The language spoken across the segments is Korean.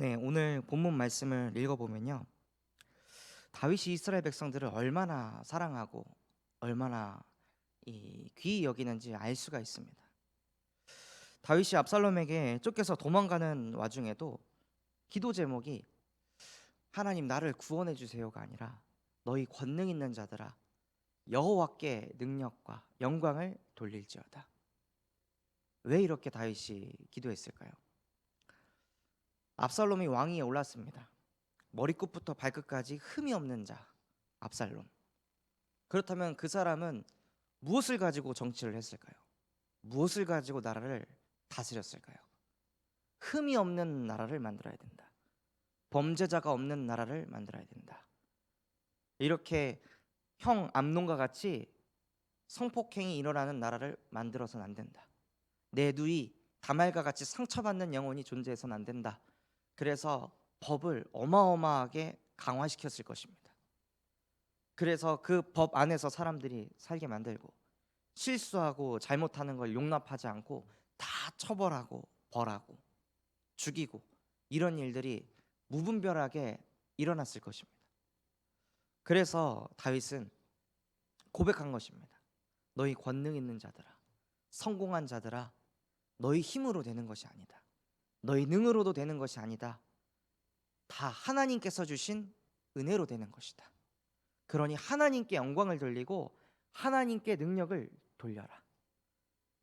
네, 오늘 본문 말씀을 읽어보면요. 다윗이 이스라엘 백성들을 얼마나 사랑하고 얼마나 귀히 여기는지 알 수가 있습니다. 다윗이 압살롬에게 쫓겨서 도망가는 와중에도 기도 제목이 하나님 나를 구원해 주세요가 아니라 너희 권능 있는 자들아 여호와께 능력과 영광을 돌릴지어다. 왜 이렇게 다윗이 기도했을까요? 압살롬이 왕위에 올랐습니다. 머리끝부터 발끝까지 흠이 없는 자 압살롬. 그렇다면 그 사람은 무엇을 가지고 정치를 했을까요? 무엇을 가지고 나라를 다스렸을까요? 흠이 없는 나라를 만들어야 된다. 범죄자가 없는 나라를 만들어야 된다. 이렇게 형 암논과 같이 성폭행이 일어나는 나라를 만들어서는 안 된다. 내 누이 다말과 같이 상처받는 영혼이 존재해서는 안 된다. 그래서 법을 어마어마하게 강화시켰을 것입니다. 그래서 그 법 안에서 사람들이 살게 만들고 실수하고 잘못하는 걸 용납하지 않고 다 처벌하고 벌하고 죽이고 이런 일들이 무분별하게 일어났을 것입니다. 그래서 다윗은 고백한 것입니다. 너희 권능 있는 자들아, 성공한 자들아, 너희 힘으로 되는 것이 아니다. 너희 능으로도 되는 것이 아니다. 다 하나님께서 주신 은혜로 되는 것이다. 그러니 하나님께 영광을 돌리고 하나님께 능력을 돌려라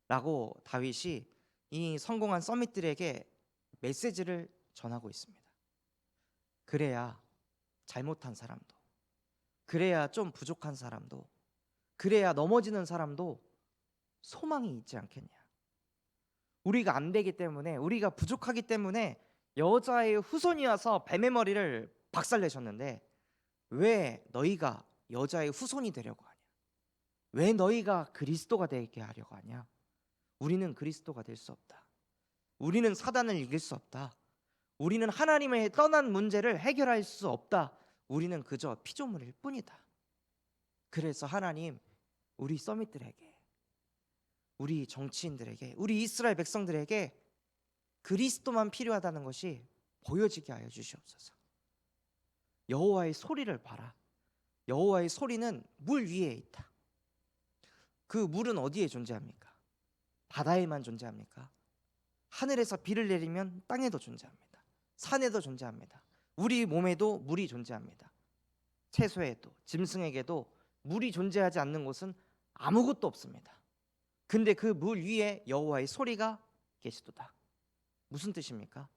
라고 다윗이 이 성공한 서밋들에게 메시지를 전하고 있습니다. 그래야 잘못한 사람도, 그래야 좀 부족한 사람도, 그래야 넘어지는 사람도 소망이 있지 않겠냐. 우리가 안 되기 때문에, 우리가 부족하기 때문에 여자의 후손이 와서 뱀의 머리를 박살내셨는데 왜 너희가 여자의 후손이 되려고 하냐? 왜 너희가 그리스도가 되게 하려고 하냐? 우리는 그리스도가 될 수 없다. 우리는 사단을 이길 수 없다. 우리는 하나님의 떠난 문제를 해결할 수 없다. 우리는 그저 피조물일 뿐이다. 그래서 하나님, 우리 서밋들에게, 우리 정치인들에게, 우리 이스라엘 백성들에게 그리스도만 필요하다는 것이 보여지게 하여 주시옵소서. 여호와의 소리를 봐라. 여호와의 소리는 물 위에 있다. 그 물은 어디에 존재합니까? 바다에만 존재합니까? 하늘에서 비를 내리면 땅에도 존재합니다. 산에도 존재합니다. 우리 몸에도 물이 존재합니다. 채소에도 짐승에게도 물이 존재하지 않는 곳은 아무것도 없습니다. 근데 그 물 위에 여호와의 소리가 계시도다. 무슨 뜻입니까?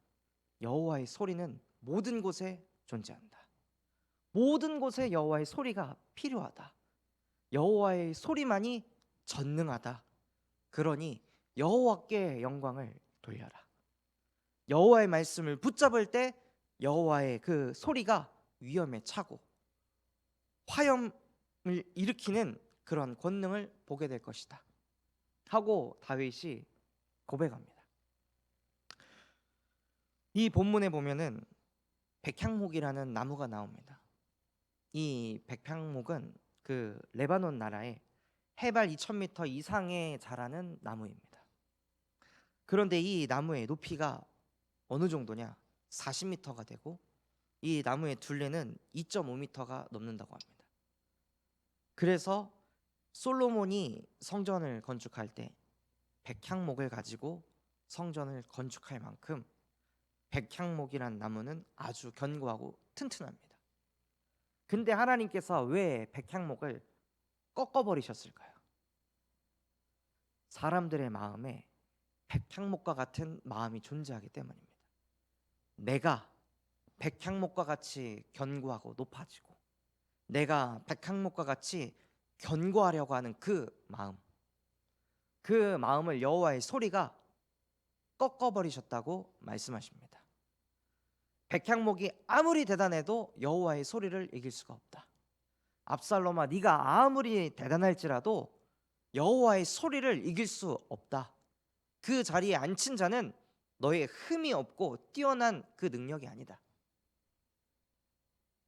여호와의 소리는 모든 곳에 존재한다. 모든 곳에 여호와의 소리가 필요하다. 여호와의 소리만이 전능하다. 그러니 여호와께 영광을 돌려라. 여호와의 말씀을 붙잡을 때 여호와의 그 소리가 위험에 차고 화염을 일으키는 그런 권능을 보게 될 것이다 하고 다윗이 고백합니다. 이 본문에 보면은 백향목이라는 나무가 나옵니다. 이 백향목은 그 레바논 나라에 해발 2000m 이상에 자라는 나무입니다. 그런데 이 나무의 높이가 어느 정도냐? 40m가 되고 이 나무의 둘레는 2.5m가 넘는다고 합니다. 그래서 솔로몬이 성전을 건축할 때 백향목을 가지고 성전을 건축할 만큼 백향목이란 나무는 아주 견고하고 튼튼합니다. 근데 하나님께서 왜 백향목을 꺾어버리셨을까요? 사람들의 마음에 백향목과 같은 마음이 존재하기 때문입니다. 내가 백향목과 같이 견고하고 높아지고 내가 백향목과 같이 견고하려고 하는 그 마음을 여호와의 소리가 꺾어버리셨다고 말씀하십니다. 백향목이 아무리 대단해도 여호와의 소리를 이길 수가 없다. 압살롬아, 네가 아무리 대단할지라도 여호와의 소리를 이길 수 없다. 그 자리에 앉힌 자는 너의 흠이 없고 뛰어난 그 능력이 아니다.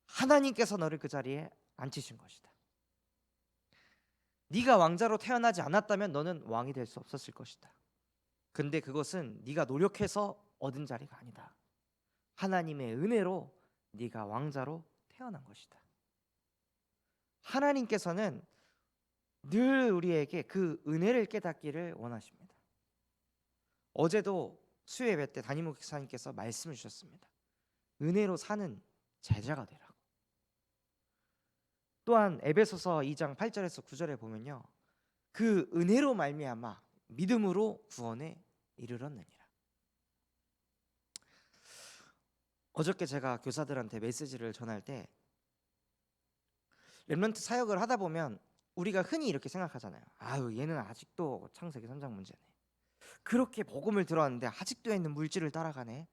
하나님께서 너를 그 자리에 앉히신 것이다. 네가 왕자로 태어나지 않았다면 너는 왕이 될 수 없었을 것이다. 근데 그것은 네가 노력해서 얻은 자리가 아니다. 하나님의 은혜로 네가 왕자로 태어난 것이다. 하나님께서는 늘 우리에게 그 은혜를 깨닫기를 원하십니다. 어제도 수요 예배 때 담임 목사님께서 말씀을 주셨습니다. 은혜로 사는 제자가 되라고. 또한 에베소서 2장 8절에서 9절에 보면요, 그 은혜로 말미암아 믿음으로 구원에 이르렀느니라. 어저께 제가 교사들한테 메시지를 전할 때, 렘넌트 사역을 하다 보면 우리가 흔히 이렇게 생각하잖아요. 아유, 얘는 아직도 창세기 3장 문제네. 그렇게 복음을 들었는데 아직도 있는 물질을 따라가네.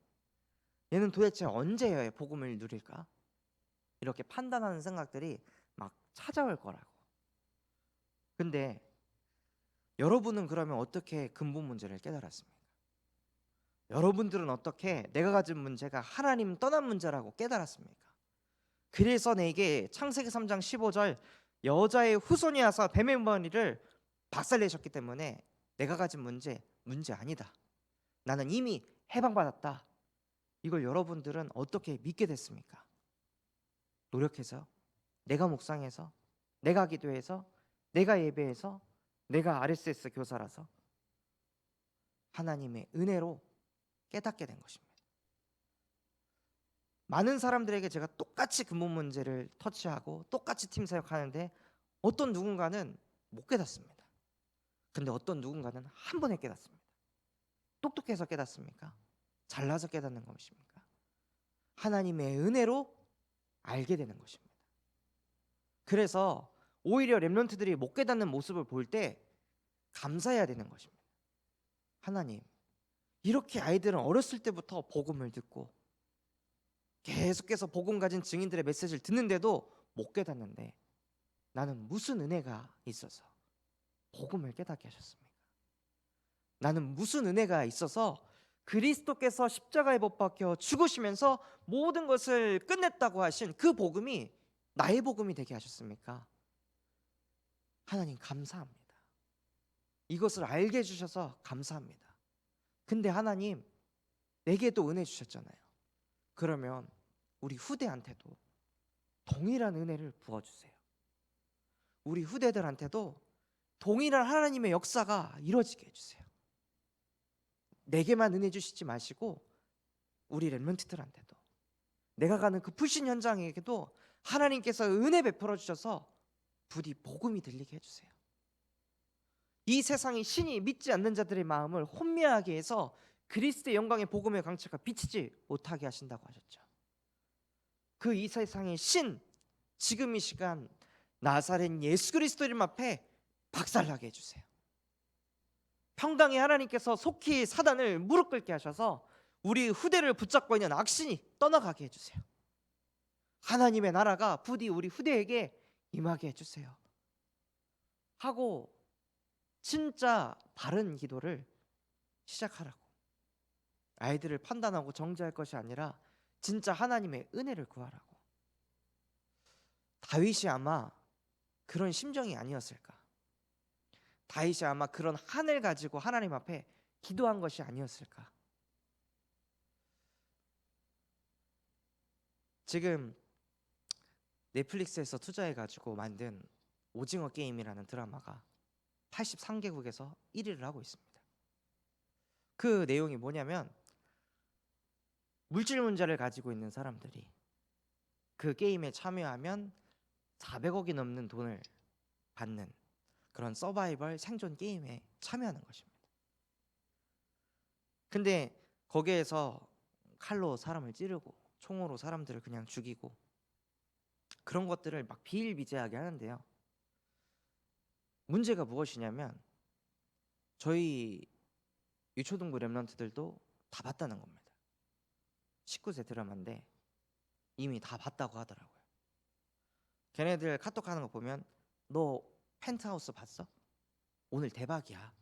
얘는 도대체 언제 복음을 누릴까? 이렇게 판단하는 생각들이 막 찾아올 거라고. 근데 여러분은 그러면 어떻게 근본 문제를 깨달았습니까? 여러분들은 어떻게 내가 가진 문제가 하나님 떠난 문제라고 깨달았습니까? 그래서 내게 창세기 3장 15절 여자의 후손이 와서 뱀의 머리를 박살내셨기 때문에 내가 가진 문제 아니다. 나는 이미 해방받았다. 이걸 여러분들은 어떻게 믿게 됐습니까? 노력해서, 내가 묵상해서, 내가 기도해서, 내가 예배해서, 내가 RSS 교사라서, 하나님의 은혜로 깨닫게 된 것입니다. 많은 사람들에게 제가 똑같이 근본 문제를 터치하고 똑같이 팀 사역하는데 어떤 누군가는 못 깨닫습니다. 근데 어떤 누군가는 한 번에 깨닫습니다. 똑똑해서 깨닫습니까? 잘나서 깨닫는 것입니까? 하나님의 은혜로 알게 되는 것입니다. 그래서 오히려 렘넌트들이 못 깨닫는 모습을 볼 때 감사해야 되는 것입니다. 하나님, 이렇게 아이들은 어렸을 때부터 복음을 듣고 계속해서 복음 가진 증인들의 메시지를 듣는데도 못 깨닫는데 나는 무슨 은혜가 있어서 복음을 깨닫게 하셨습니까? 나는 무슨 은혜가 있어서 그리스도께서 십자가에 못 박혀 죽으시면서 모든 것을 끝냈다고 하신 그 복음이 나의 복음이 되게 하셨습니까? 하나님 감사합니다. 이것을 알게 해주셔서 감사합니다. 근데 하나님 내게도 은혜 주셨잖아요. 그러면 우리 후대한테도 동일한 은혜를 부어주세요. 우리 후대들한테도 동일한 하나님의 역사가 이루어지게 해주세요. 내게만 은혜 주시지 마시고 우리 렘넌트들한테도, 내가 가는 그 풀신 현장에게도 하나님께서 은혜 베풀어 주셔서 부디 복음이 들리게 해주세요. 이 세상이 신이 믿지 않는 자들의 마음을 혼미하게 해서 그리스도의 영광의 복음의 광채가 비치지 못하게 하신다고 하셨죠. 그 이 세상의 신, 지금 이 시간 나사렛 예수 그리스도 이름 앞에 박살나게 해주세요. 평강의 하나님께서 속히 사단을 무릎 꿇게 하셔서 우리 후대를 붙잡고 있는 악신이 떠나가게 해주세요. 하나님의 나라가 부디 우리 후대에게 임하게 해주세요 하고 진짜 바른 기도를 시작하라고. 아이들을 판단하고 정죄할 것이 아니라 진짜 하나님의 은혜를 구하라고. 다윗이 아마 그런 심정이 아니었을까? 다윗이 아마 그런 한을 가지고 하나님 앞에 기도한 것이 아니었을까? 지금 넷플릭스에서 투자해가지고 만든 오징어 게임이라는 드라마가 83개국에서 1위를 하고 있습니다. 그 내용이 뭐냐면 물질 문제를 가지고 있는 사람들이 그 게임에 참여하면 400억이 넘는 돈을 받는 그런 서바이벌 생존 게임에 참여하는 것입니다. 근데 거기에서 칼로 사람을 찌르고 총으로 사람들을 그냥 죽이고 그런 것들을 막 비일비재하게 하는데요. 문제가 무엇이냐면 저희 유초등부 렘넌트들도 다 봤다는 겁니다. 19세 드라마인데 이미 다 봤다고 하더라고요. 걔네들 카톡 하는 거 보면 너 펜트하우스 봤어? 오늘 대박이야.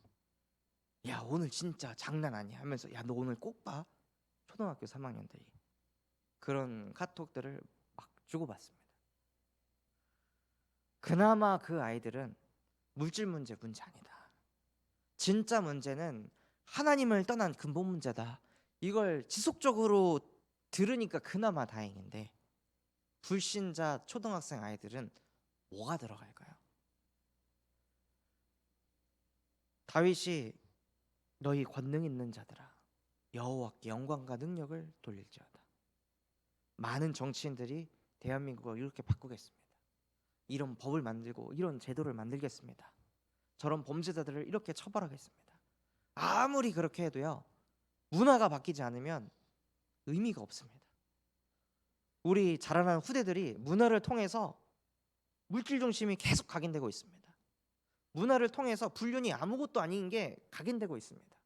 야 오늘 진짜 장난 아니야 하면서 야 너 오늘 꼭 봐. 초등학교 3학년들이 그런 카톡들을 막 주고받습니다. 그나마 그 아이들은 물질 문제 아니다. 진짜 문제는 하나님을 떠난 근본 문제다. 이걸 지속적으로 들으니까 그나마 다행인데 불신자 초등학생 아이들은 뭐가 들어갈까요? 다윗이 너희 권능 있는 자들아 여호와께 영광과 능력을 돌릴지어다. 많은 정치인들이 대한민국을 이렇게 바꾸겠습니다. 이런 법을 만들고 이런 제도를 만들겠습니다. 저런 범죄자들을 이렇게 처벌하겠습니다. 아무리 그렇게 해도요, 문화가 바뀌지 않으면 의미가 없습니다. 우리 자라나는 후대들이 문화를 통해서 물질 중심이 계속 각인되고 있습니다. 문화를 통해서 불륜이 아무것도 아닌 게 각인되고 있습니다.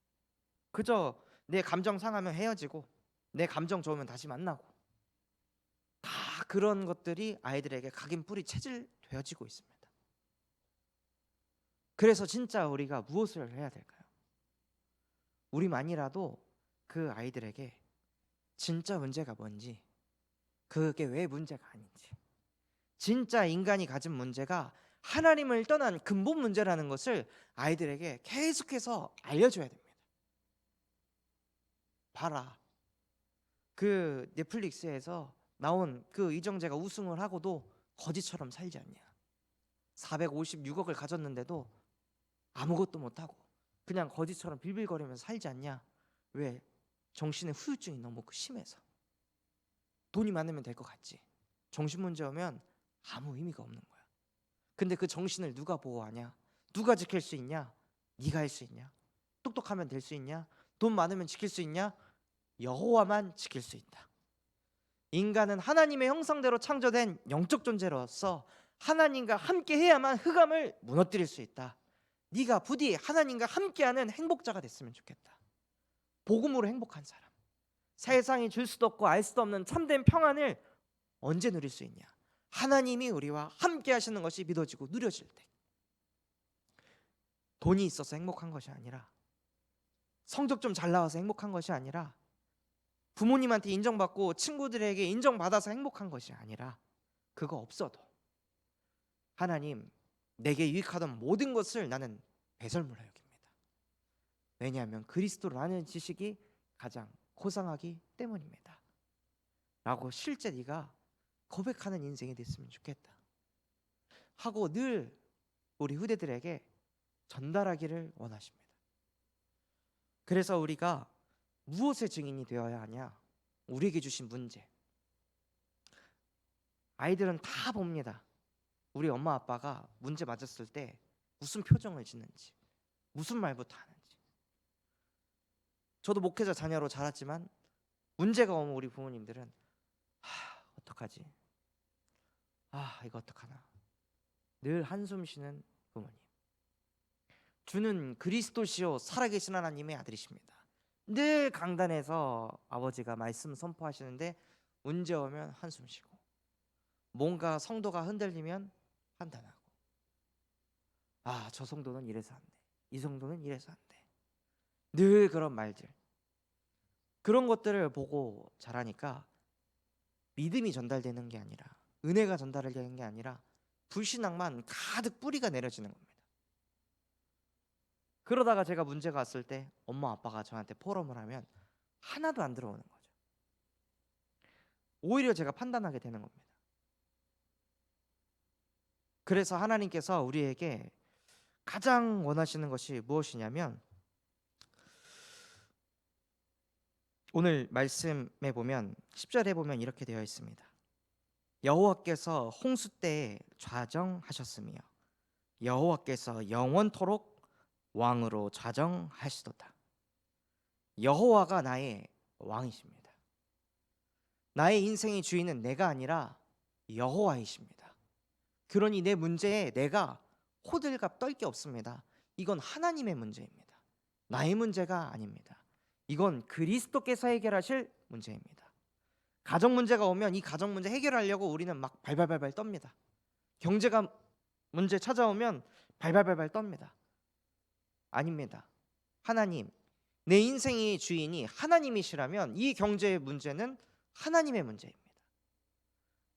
그저 내 감정 상하면 헤어지고 내 감정 좋으면 다시 만나고 다 그런 것들이 아이들에게 각인 뿌리 체질되어지고 있습니다. 그래서 진짜 우리가 무엇을 해야 될까요? 우리만이라도 그 아이들에게 진짜 문제가 뭔지, 그게 왜 문제가 아닌지, 진짜 인간이 가진 문제가 하나님을 떠난 근본 문제라는 것을 아이들에게 계속해서 알려줘야 됩니다. 봐라, 그 넷플릭스에서 나온 그 이정재가 우승을 하고도 거지처럼 살지 않냐. 456억을 가졌는데도 아무것도 못하고 그냥 거지처럼 빌빌거리면서 살지 않냐. 왜? 정신의 후유증이 너무 심해서. 돈이 많으면 될 것 같지. 정신 문제 오면 아무 의미가 없는 거야. 근데 그 정신을 누가 보호하냐? 누가 지킬 수 있냐? 네가 할 수 있냐? 똑똑하면 될 수 있냐? 돈 많으면 지킬 수 있냐? 여호와만 지킬 수 있다. 인간은 하나님의 형상대로 창조된 영적 존재로서 하나님과 함께 해야만 흑암을 무너뜨릴 수 있다. 네가 부디 하나님과 함께하는 행복자가 됐으면 좋겠다. 복음으로 행복한 사람, 세상이 줄 수도 없고 알 수도 없는 참된 평안을 언제 누릴 수 있냐? 하나님이 우리와 함께 하시는 것이 믿어지고 누려질 때. 돈이 있어서 행복한 것이 아니라, 성적 좀 잘 나와서 행복한 것이 아니라, 부모님한테 인정받고 친구들에게 인정받아서 행복한 것이 아니라, 그거 없어도 하나님, 내게 유익하던 모든 것을 나는 배설물로 여깁니다. 왜냐하면 그리스도라는 지식이 가장 고상하기 때문입니다. 라고 실제 네가 고백하는 인생이 됐으면 좋겠다 하고 늘 우리 후대들에게 전달하기를 원하십니다. 그래서 우리가 무엇의 증인이 되어야 하냐? 우리에게 주신 문제. 아이들은 다 봅니다. 우리 엄마 아빠가 문제 맞았을 때 무슨 표정을 짓는지, 무슨 말부터 하는지. 저도 목회자 자녀로 자랐지만 문제가 오면 우리 부모님들은 어떡하지? 이거 어떡하나? 늘 한숨 쉬는 부모님. 주는 그리스도시요 살아계신 하나님의 아들이십니다. 늘 강단에서 아버지가 말씀 선포하시는데 문제 오면 한숨 쉬고, 뭔가 성도가 흔들리면 판단하고, 저 성도는 이래서 안 돼, 이 성도는 이래서 안 돼. 늘 그런 말들, 그런 것들을 보고 자라니까 믿음이 전달되는 게 아니라, 은혜가 전달되는 게 아니라 불신앙만 가득 뿌리가 내려지는 겁니다. 그러다가 제가 문제가 왔을 때 엄마 아빠가 저한테 포럼을 하면 하나도 안 들어오는 거죠. 오히려 제가 판단하게 되는 겁니다. 그래서 하나님께서 우리에게 가장 원하시는 것이 무엇이냐면, 오늘 말씀에 보면 10절에 보면 이렇게 되어 있습니다. 여호와께서 홍수 때에 좌정하셨으며 여호와께서 영원토록 왕으로 좌정하시도다. 여호와가 나의 왕이십니다. 나의 인생의 주인은 내가 아니라 여호와이십니다. 그러니 내 문제에 내가 호들갑 떨 게 없습니다. 이건 하나님의 문제입니다. 나의 문제가 아닙니다. 이건 그리스도께서 해결하실 문제입니다. 가정 문제가 오면 이 가정 문제 해결하려고 우리는 막 발발발발 떱니다. 경제가 문제 찾아오면 발발발발 떱니다. 아닙니다. 하나님, 내 인생의 주인이 하나님이시라면 이 경제의 문제는 하나님의 문제입니다.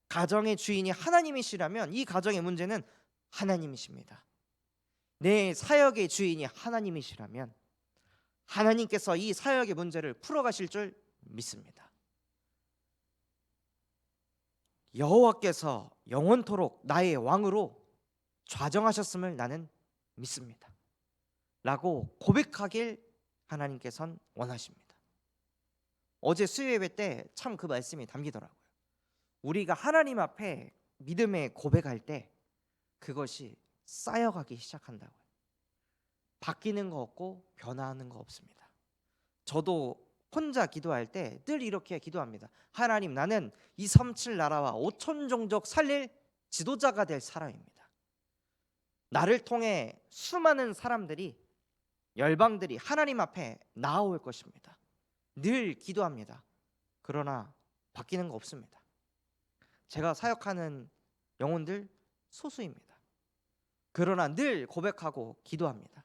가정의 주인이 하나님이시라면 이 가정의 문제는 하나님이십니다. 내 사역의 주인이 여호와께서 영원토록 나의 왕으로 좌정하셨음을 나는 믿습니다 라고 고백하길 하나님께서는 원하십니다. 어제 수요예배 때 참 그 말씀이 담기더라고요. 우리가 하나님 앞에 믿음의 고백할 때 그것이 쌓여가기 시작한다고요. 바뀌는 거 없고 변화하는 거 없습니다. 저도 혼자 기도할 때 늘 이렇게 기도합니다. 하나님, 나는 237 나라와 5천 종족 살릴 지도자가 될 사람입니다. 나를 통해 수많은 사람들이, 열방들이 하나님 앞에 나아올 것입니다. 늘 기도합니다. 그러나 바뀌는 거 없습니다. 제가 사역하는 영혼들 소수입니다. 그러나 늘 고백하고 기도합니다.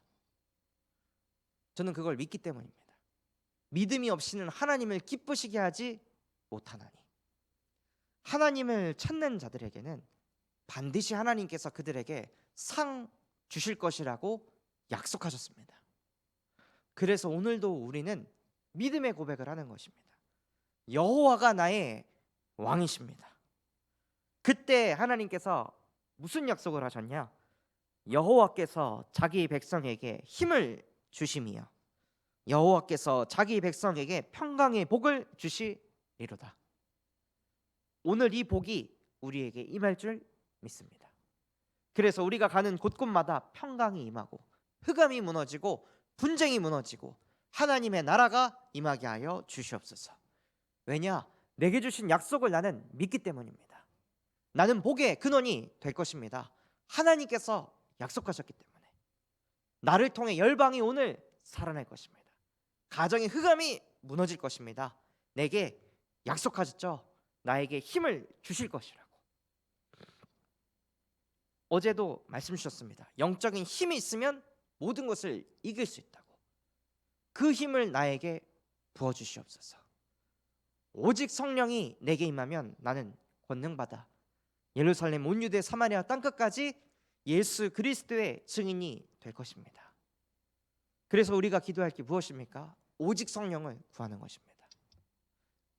저는 그걸 믿기 때문입니다. 믿음이 없이는 하나님을 기쁘시게 하지 못하나니. 하나님을 찾는 자들에게는 반드시 하나님께서 그들에게 상 주실 것이라고 약속하셨습니다. 그래서 오늘도 우리는 믿음의 고백을 하는 것입니다. 여호와가 나의 왕이십니다. 그때 하나님께서 무슨 약속을 하셨냐? 여호와께서 자기 백성에게 힘을 주심이요, 여호와께서 자기 백성에게 평강의 복을 주시리로다. 오늘 이 복이 우리에게 임할 줄 믿습니다. 그래서 우리가 가는 곳곳마다 평강이 임하고 흑암이 무너지고 분쟁이 무너지고 하나님의 나라가 임하게 하여 주시옵소서. 왜냐? 내게 주신 약속을 나는 믿기 때문입니다. 나는 복의 근원이 될 것입니다. 하나님께서 약속하셨기 때문에 나를 통해 열방이 오늘 살아날 것입니다. 가정의 흑암이 무너질 것입니다. 내게 약속하셨죠. 나에게 힘을 주실 것이라고. 어제도 말씀 주셨습니다. 영적인 힘이 있으면 모든 것을 이길 수 있다고. 그 힘을 나에게 부어주시옵소서. 오직 성령이 내게 임하면 나는 권능받아 예루살렘 온 유대 사마리아 땅끝까지 예수 그리스도의 증인이 될 것입니다. 그래서 우리가 기도할 게 무엇입니까? 오직 성령을 구하는 것입니다.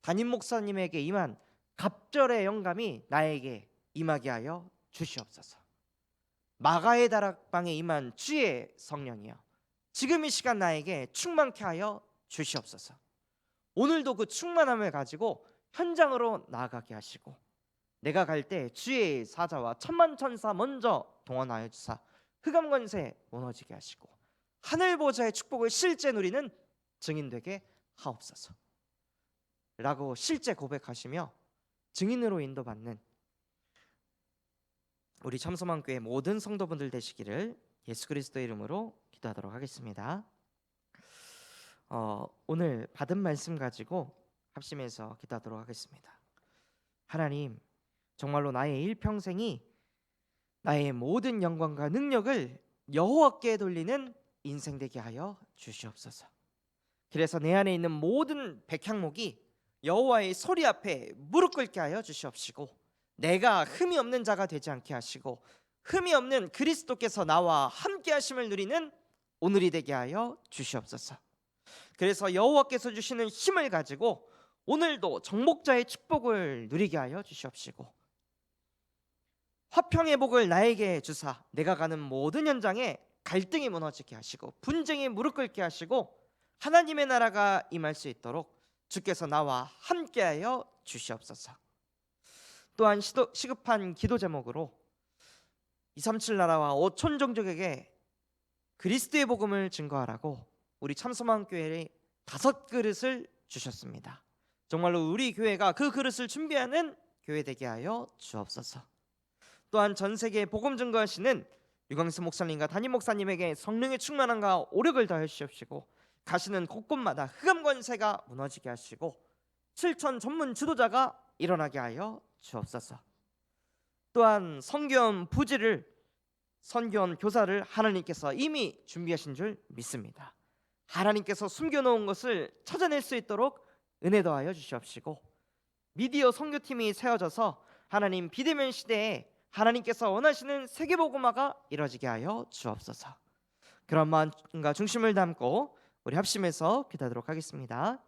담임 목사님에게 임한 갑절의 영감이 나에게 임하게 하여 주시옵소서. 마가의 다락방에 임한 주의 성령이여, 지금 이 시간 나에게 충만케 하여 주시옵소서. 오늘도 그 충만함을 가지고 현장으로 나아가게 하시고, 내가 갈 때 주의 사자와 천만 천사 먼저 동원하여 주사 흑암 권세 무너지게 하시고 하늘 보좌의 축복을 실제 누리는 증인 되게 하옵소서 라고 실제 고백하시며 증인으로 인도받는 우리 참소망교회 모든 성도분들 되시기를 예수 그리스도의 이름으로 기도하도록 하겠습니다. 오늘 받은 말씀 가지고 합심해서 기도하도록 하겠습니다. 하나님, 정말로 나의 일평생이 나의 모든 영광과 능력을 여호와께 돌리는 인생 되게 하여 주시옵소서. 그래서 내 안에 있는 모든 백향목이 여호와의 소리 앞에 무릎 꿇게 하여 주시옵시고, 내가 흠이 없는 자가 되지 않게 하시고 흠이 없는 그리스도께서 나와 함께 하심을 누리는 오늘이 되게 하여 주시옵소서. 그래서 여호와께서 주시는 힘을 가지고 오늘도 정복자의 축복을 누리게 하여 주시옵시고, 화평의 복을 나에게 주사 내가 가는 모든 현장에 갈등이 무너지게 하시고 분쟁이 무릎 꿇게 하시고 하나님의 나라가 임할 수 있도록 주께서 나와 함께하여 주시옵소서. 또한 시급한 기도 제목으로 237 나라와 5천 종족에게 그리스도의 복음을 증거하라고 우리 참소망교회에 5그릇을 주셨습니다. 정말로 우리 교회가 그 그릇을 준비하는 교회 되게 하여 주옵소서. 또한 전 세계에 복음 증거하시는 유광수 목사님과 담임 목사님에게 성령의 충만함과 오력을 더해 주시옵시고, 가시는 곳곳마다 흑암 권세가 무너지게 하시고 7천 전문 지도자가 일어나게 하여 주옵소서. 또한 선교원 부지를, 선교원 교사를 하나님께서 이미 준비하신 줄 믿습니다. 하나님께서 숨겨놓은 것을 찾아낼 수 있도록 은혜 더하여 주시옵시고, 미디어 선교팀이 세워져서 하나님 비대면 시대에 하나님께서 원하시는 세계복음화가 이루어지게 하여 주옵소서. 그런 마음과 중심을 담고 우리 합심해서 기도하도록 하겠습니다.